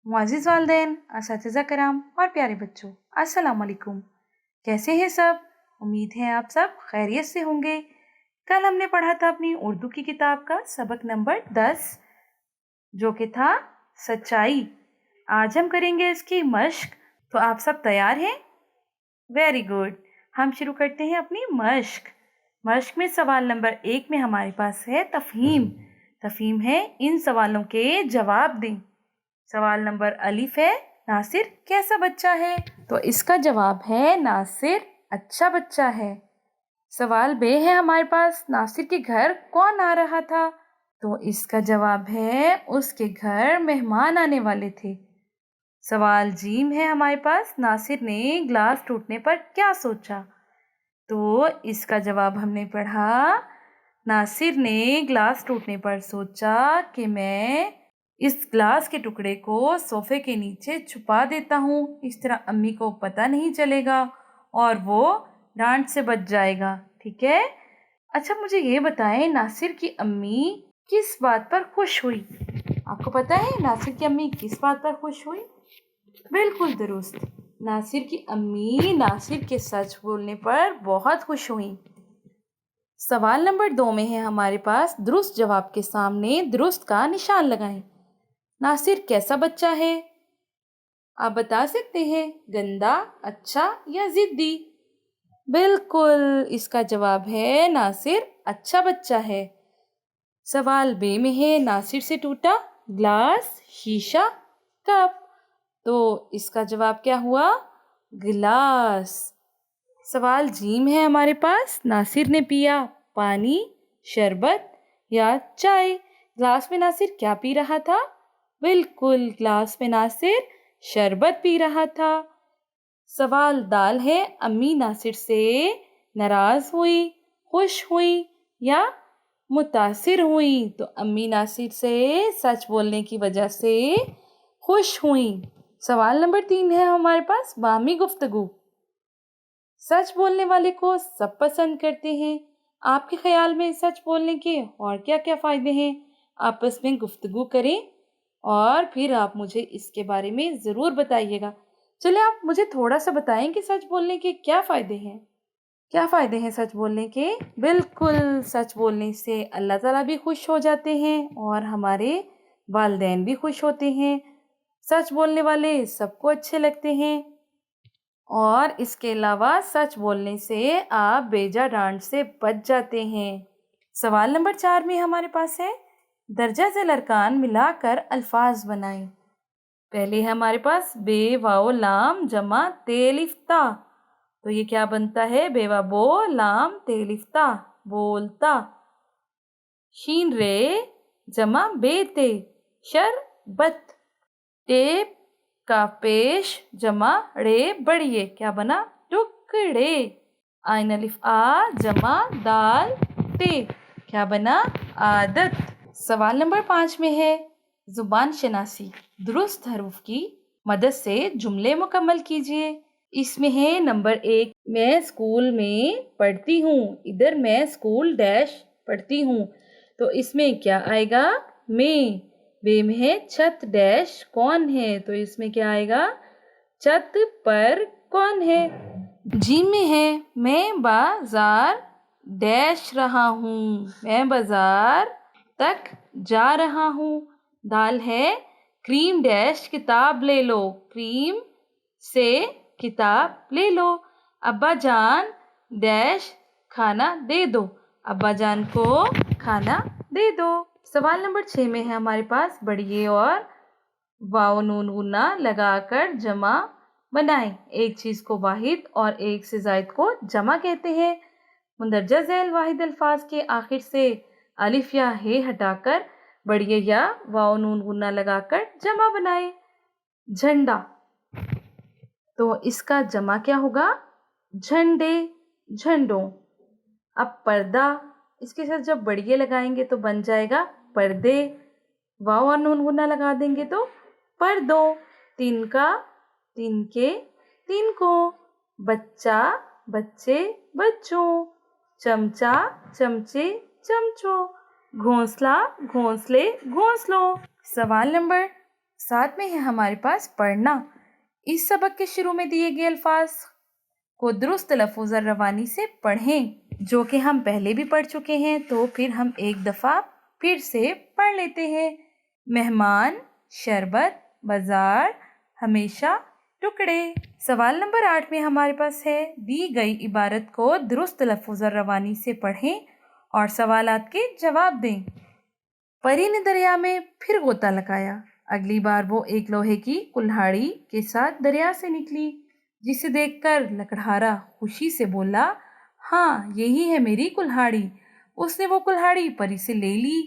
मुअज़्ज़िज़ वालिदैन, असातिज़ा कराम और प्यारे बच्चों, अस्सलाम वालेकुम। कैसे हैं सब? उम्मीद है आप सब खैरियत से होंगे। कल हमने पढ़ा था अपनी उर्दू की किताब का सबक नंबर 10, जो कि था सच्चाई। आज हम करेंगे इसकी मश्क। तो आप सब तैयार हैं? Very good. हम शुरू करते हैं अपनी मश्क। मश्क में सवाल नंबर 1 में हमारे पास है तफ़हीम। तफ़हीम है इन सवालों के जवाब दें। सवाल नंबर अलिफ है, नासिर कैसा बच्चा है? तो इसका जवाब है नासिर अच्छा बच्चा है। सवाल बे है हमारे पास, नासिर के घर कौन आ रहा था? तो इसका जवाब है उसके घर मेहमान आने वाले थे। सवाल जीम है हमारे पास, नासिर ने ग्लास टूटने पर क्या सोचा? तो इसका जवाब हमने पढ़ा, नासिर ने ग्लास टूटने पर सोचा कि मैं इस ग्लास के टुकड़े को सोफे के नीचे छुपा देता हूँ, इस तरह अम्मी को पता नहीं चलेगा और वो डांट से बच जाएगा। ठीक है। अच्छा, मुझे ये बताएं, नासिर की अम्मी किस बात पर खुश हुई? आपको पता है नासिर की अम्मी किस बात पर खुश हुई? बिल्कुल दुरुस्त, नासिर की अम्मी नासिर के सच बोलने पर बहुत खुश हुई। सवाल नंबर 2 में है हमारे पास, दुरुस्त जवाब के सामने दुरुस्त का निशान लगाएं। नासिर कैसा बच्चा है? आप बता सकते हैं, गंदा, अच्छा या जिद्दी? बिल्कुल, इसका जवाब है नासिर अच्छा बच्चा है। सवाल बे में है, नासिर से टूटा ग्लास, शीशा, कप। तो इसका जवाब क्या हुआ? गिलास। सवाल जीम है हमारे पास, नासिर ने पिया पानी, शरबत या चाय? ग्लास में नासिर क्या पी रहा था? बिल्कुल, ग्लास में नासिर शरबत पी रहा था। सवाल दाल है, अम्मी नासिर से नाराज हुई, खुश हुई या मुतासिर हुई? तो अम्मी नासिर से सच बोलने की वजह से खुश हुई। सवाल नंबर 3 है हमारे पास, बामी गुफ्तगू। सच बोलने वाले को सब पसंद करते हैं। आपके ख्याल में सच बोलने के और क्या क्या फ़ायदे हैं? आपस में गुफ्तगू करें और फिर आप मुझे इसके बारे में ज़रूर बताइएगा। चलिए, आप मुझे थोड़ा सा बताएं कि सच बोलने के क्या फ़ायदे हैं? क्या फ़ायदे हैं सच बोलने के? बिल्कुल, सच बोलने से अल्लाह ताला भी खुश हो जाते हैं और हमारे वालिदैन भी खुश होते हैं। सच बोलने वाले सबको अच्छे लगते हैं और इसके अलावा सच बोलने से आप बेजा डांट से बच जाते हैं। सवाल नंबर 4 में हमारे पास है, दर्जा ज़ेल अरकान मिलाकर अल्फाज बनाएं। पहले है हमारे पास बे वाओ लाम जमा तेलिफ्ता। तो ये क्या बनता है? बेवा बो लाम तेलिफ्ता, बोलता। शीन रे जमा बेते, शरबत। टेप का पेश जमा रे बढ़िए, क्या बना? टुकड़े। आइन अलिफ आ जमा दाल ते, क्या बना? आदत। सवाल नंबर 5 में है, जुबान शनासी। दुरुस्त हरूफ की मदद से जुमले मुकम्मल कीजिए। इसमें है नंबर 1, मैं स्कूल में पढ़ती हूँ। इधर मैं स्कूल डैश पढ़ती हूँ, तो इसमें क्या आएगा? मैं। बे में है, छत डैश कौन है? तो इसमें क्या आएगा? छत पर कौन है? जी में है, मैं बाजार डैश रहा हूँ। मैं बाजार तक जा रहा हूँ। दाल है, क्रीम डैश किताब ले लो। क्रीम से किताब ले लो। अब्बा जान डैश खाना दे दो। अब्बा जान को खाना दे दो। सवाल नंबर 6 में है हमारे पास, बढ़िए और वाव नून गुन्ना लगाकर जमा बनाएं। एक चीज़ को वाहिद और एक से ज़ायद को जमा कहते हैं। मुंदरजा झैल वाहिद अल्फाज के आखिर से अलिफ या हे हटाकर बढ़िया या वाव नून गुन्ना लगाकर जमा बनाएं। झंडा, तो इसका जमा क्या होगा? झंडे, झंडों। अब पर्दा, इसके साथ जब बढ़िया लगाएंगे तो बन जाएगा पर्दे। वाव और नून गुन्ना लगा देंगे तो पर्दों। तिनका, तिनके, तिनको। बच्चा, बच्चे बच्चों, चमचा चमचे चमचों, घोंसला घोंसले घोंसलों। सवाल नंबर 7 में है हमारे पास पढ़ना। इस सबक के शुरू में दिए गए अल्फाज को दुरुस्त लफ्ज़ और रवानी से पढ़ें, जो कि हम पहले भी पढ़ चुके हैं, तो फिर हम एक दफ़ा फिर से पढ़ लेते हैं। मेहमान, शरबत, बाजार, हमेशा, टुकड़े। सवाल नंबर 8 में हमारे पास है दी गई इबारत को दुरुस्त लफ्ज़ और रवानी से पढ़ें और सवालात के जवाब दें। परी ने दरिया में फिर गोता लगाया। अगली बार वो एक लोहे की कुल्हाड़ी के साथ दरिया से निकली, जिसे देखकर लकड़हारा खुशी से बोला, हाँ, यही है मेरी कुल्हाड़ी। उसने वो कुल्हाड़ी परी से ले ली।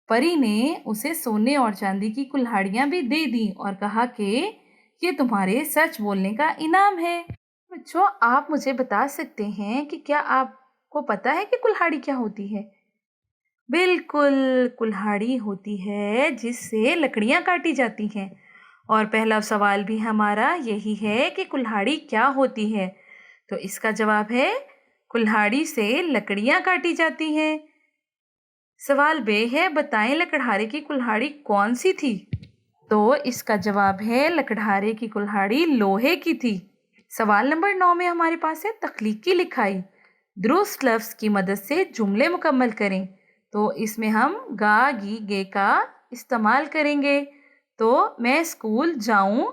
परी ने उसे सोने और चांदी की कुल्हाड़ियां भी दे दी और कहा कि ये तुम्हारे सच बोलने का इनाम है। बच्चों, आप मुझे बता सकते हैं कि क्या आपको पता है कि कुल्हाड़ी क्या होती है? बिल्कुल, कुल्हाड़ी होती है जिससे लकड़ियां काटी जाती हैं। और पहला सवाल भी हमारा यही है कि कुल्हाड़ी क्या होती है। तो इसका जवाब है कुल्हाड़ी से लकड़ियां काटी जाती हैं। सवाल बे है, बताएं लकड़हारे की कुल्हाड़ी कौन सी थी? तो इसका जवाब है लकड़हारे की कुल्हाड़ी लोहे की थी। सवाल नंबर 9 में हमारे पास है तख्लीकी लिखाई। दुरुस्त लफ्ज़ की मदद से जुमले मुकम्मल करें। तो इसमें हम गा गी गे का इस्तेमाल करेंगे। तो मैं स्कूल जाऊं,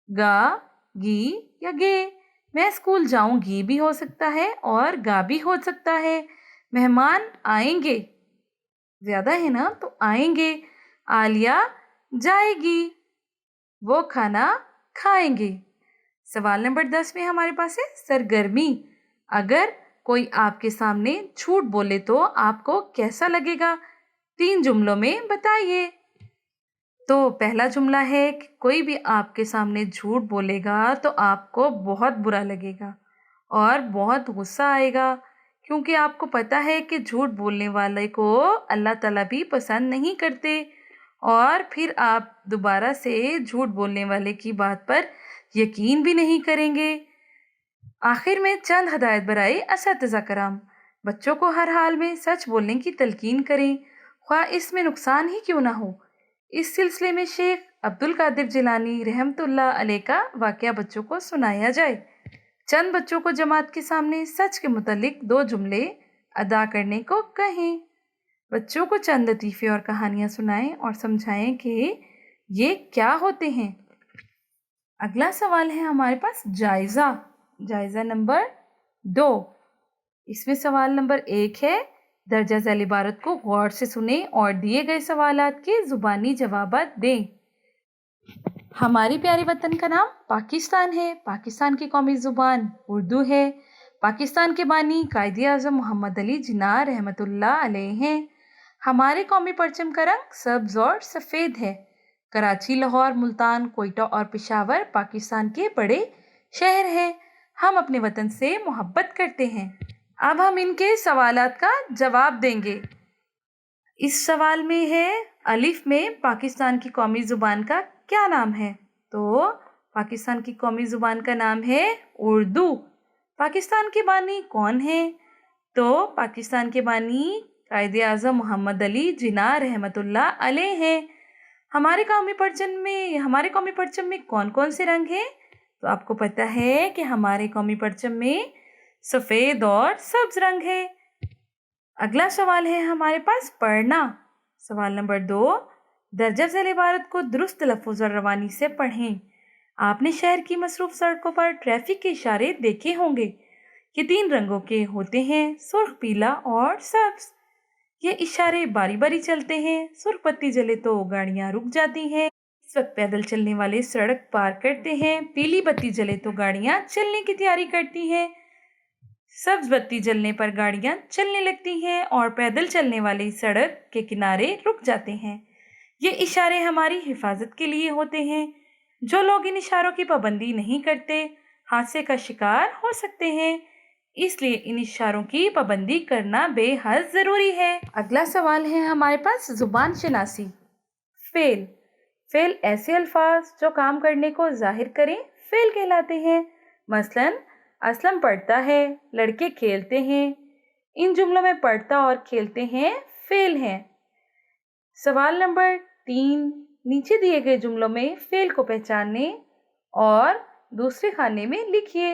गा गी या गे। मैं स्कूल जाऊंगी भी हो सकता है और गा भी हो सकता है। मेहमान आएंगे, ज़्यादा है ना, तो आएंगे। आलिया जाएगी, वो खाना खाएंगे। सवाल नंबर 10 में हमारे पास है सरगर्मी। अगर कोई आपके सामने झूठ बोले तो आपको कैसा लगेगा? 3 जुमलों में बताइए। तो पहला जुमला है कि कोई भी आपके सामने झूठ बोलेगा तो आपको बहुत बुरा लगेगा और बहुत गुस्सा आएगा, क्योंकि आपको पता है कि झूठ बोलने वाले को अल्लाह ताला भी पसंद नहीं करते, और फिर आप दोबारा से झूठ बोलने वाले की बात पर यकीन भी नहीं करेंगे। आखिर में चंद हदायत बराए असातिज़ा कराम। बच्चों को हर हाल में सच बोलने की तलकीन करें, ख्वाह इसमें नुकसान ही क्यों ना हो। इस सिलसिले में शेख अब्दुल कादिर जिलानी रहमतुल्लाह अलैह का वाक़या बच्चों को सुनाया जाए। चंद बच्चों को जमात के सामने सच के मुतालिक 2 जुमले अदा करने को कहें। बच्चों को चंद लतीफ़े और कहानियाँ सुनाएं और समझाएं कि ये क्या होते हैं। अगला सवाल है हमारे पास जायज़ा नंबर 2। इसमें सवाल नंबर 1 है, दर्जा झैल इबारत को गौर से सुने और दिए गए सवालात के ज़ुबानी जवाबात दें। हमारे प्यारे वतन का नाम पाकिस्तान है। पाकिस्तान की कौमी ज़ुबान उर्दू है। पाकिस्तान के बानी कायदे आज़म मोहम्मद अली जिन्ना रहमतुल्लाह अलैह हैं। हमारे कौमी परचम का रंग सब्ज़ और सफ़ेद है। कराची, लाहौर, मुल्तान, कोयटा और पेशावर पाकिस्तान के बड़े शहर हैं। हम अपने वतन से मोहब्बत करते हैं। अब हम इनके सवालात का जवाब देंगे। इस सवाल में है, अलिफ में पाकिस्तान की कौमी ज़ुबान का क्या नाम है? तो पाकिस्तान की कौमी ज़ुबान का नाम है उर्दू। पाकिस्तान के बानी कौन है? तो पाकिस्तान के बानी कायदे आज़म मोहम्मद अली जिन्ना रहमतुल्लाह अलैह हैं। हमारे कौमी परचम में कौन कौन से रंग हैं? तो आपको पता है कि हमारे कौमी परचम में सफ़ेद और सब्ज़ रंग है। अगला सवाल है हमारे पास पढ़ना। सवाल नंबर 2, दर्जा झैल इबारत को दुरुस्त लफ्ज़ और रवानी से पढ़ें। आपने शहर की मसरूफ़ सड़कों पर ट्रैफिक के इशारे देखे होंगे। ये 3 रंगों के होते हैं, सुर्ख, पीला और सब्ज़। ये इशारे बारी बारी चलते हैं। सुर्ख बत्ती जले तो गाड़ियाँ रुक जाती हैं। इस वक्त पैदल चलने वाले सड़क पार करते हैं। पीली बत्ती जले तो गाड़ियाँ चलने की तैयारी करती हैं। सब्ज बत्ती जलने पर गाड़ियाँ चलने लगती हैं और पैदल चलने वाले सड़क के किनारे रुक जाते हैं। ये इशारे हमारी हिफाजत के लिए होते हैं। जो लोग इन इशारों की पाबंदी नहीं करते हादसे का शिकार हो सकते हैं, इसलिए इन इशारों की पाबंदी करना बेहद ज़रूरी है। अगला सवाल है हमारे पास ज़ुबान शनासी। फ़ेल ऐसे अल्फाज जो काम करने को जाहिर करें फ़ेल कहलाते हैं। मसलन असलम पढ़ता है, लड़के खेलते हैं। इन जुमलों में पढ़ता और खेलते हैं फेल हैं। सवाल नंबर 3, नीचे दिए गए जुमलों में फेल को पहचानने और दूसरे खाने में लिखिए।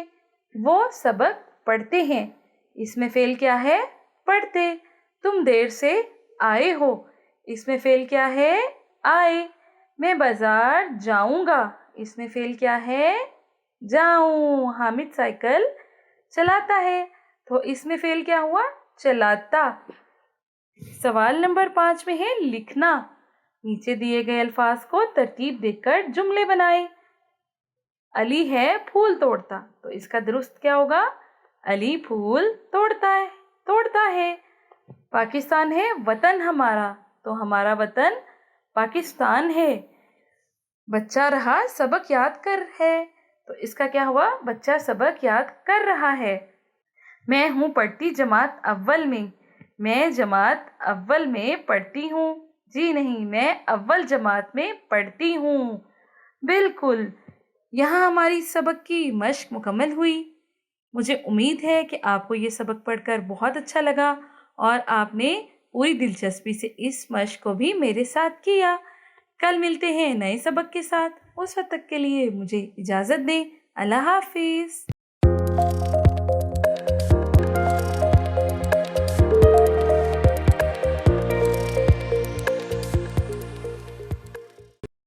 वो सबक पढ़ते हैं। इसमें फेल क्या है? पढ़ते। तुम देर से आए हो। इसमें फेल क्या है? आए। मैं बाजार जाऊंगा। इसमें फेल क्या है? जाऊं। हामिद साइकिल चलाता है, तो इसमें फेल क्या हुआ? चलाता। सवाल नंबर 5 में है लिखना। नीचे दिए गए अल्फाज को तरतीब देकर जुमले बनाए। अली है फूल तोड़ता, तो इसका दुरुस्त क्या होगा? अली फूल तोड़ता है। पाकिस्तान है वतन हमारा, तो हमारा वतन पाकिस्तान है। बच्चा रहा सबक याद कर है, तो इसका क्या हुआ? बच्चा सबक याद कर रहा है। मैं हूँ पढ़ती जमात अव्वल में। मैं जमात अव्वल में पढ़ती हूँ। जी नहीं, मैं अव्वल जमात में पढ़ती हूँ। बिल्कुल। यहाँ हमारी सबक की मश्क मुकम्मल हुई। मुझे उम्मीद है कि आपको ये सबक पढ़कर बहुत अच्छा लगा और आपने पूरी दिलचस्पी से इस मश्क को भी मेरे साथ किया। कल मिलते हैं नए सबक के साथ। उस वक्त तक के लिए मुझे इजाज़त दें। अल्लाह हाफिज़।